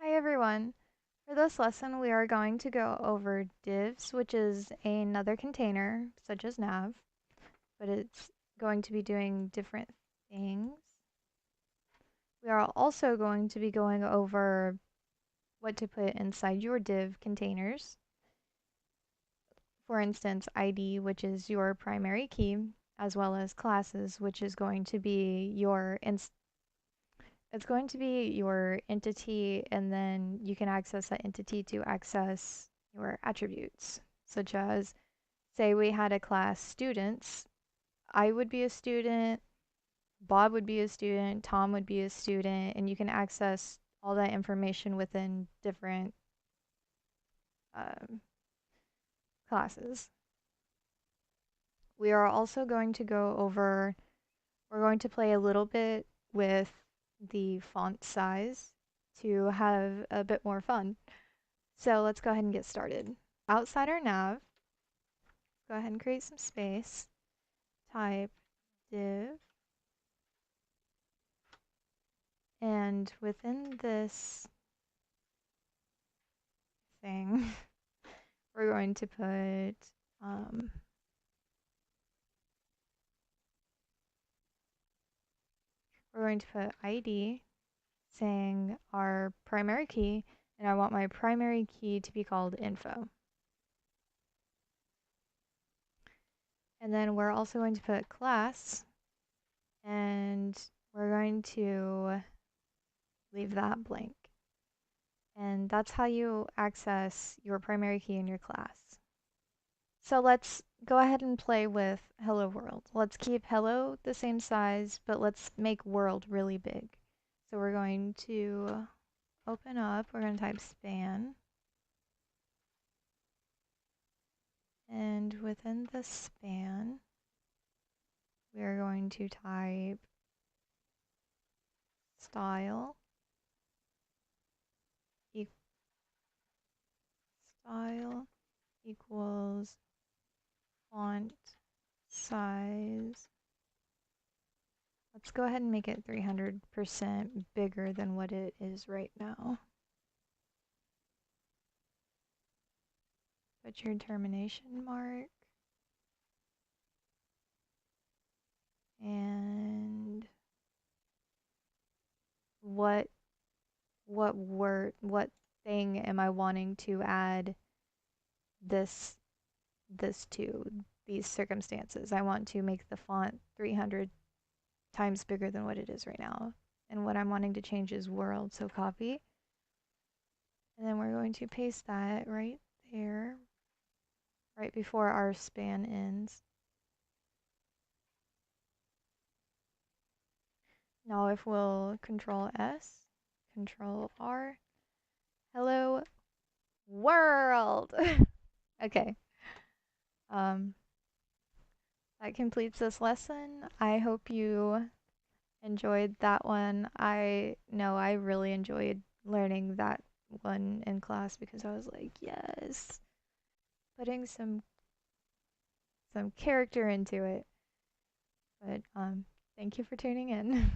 Hi everyone. For this lesson, we are going to go over divs, which is another container, such as nav, but it's going to be doing different things. We are also going to be going over what to put inside your div containers. For instance, ID, which is your primary key, as well as classes, which is going to be your it's going to be your entity, and then you can access that entity to access your attributes, such as, say we had a class students, I would be a student, Bob would be a student, Tom would be a student, and you can access all that information within different um, classes. We are also going to go over, we're going to play a little bit with the font size to have a bit more fun. So let's go ahead and get started. Outside our nav, go ahead and create some space. Type div. And within this thing, we're going to put ID saying our primary key, and I want my primary key to be called info. And then we're also going to put class, and we're going to leave that blank. And that's how you access your primary key in your class. So let's go ahead and play with hello world. Let's keep hello the same size, but let's make world really big. So we're going to open up, we're going to type span. And within the span, we're going to type style style equals font size. Let's go ahead and make it 300% bigger than what it is right now. Put your termination mark. And what thing am I wanting to add this to these circumstances? I want to make the font 300 times bigger than what it is right now. And what I'm wanting to change is world, so copy. And then we're going to paste that right there, right before our span ends. Now if we'll Control S, Control R, hello world. Okay. That completes this lesson. I hope you enjoyed that one. I know I really enjoyed learning that one in class because I was like, yes, putting some character into it. But thank you for tuning in.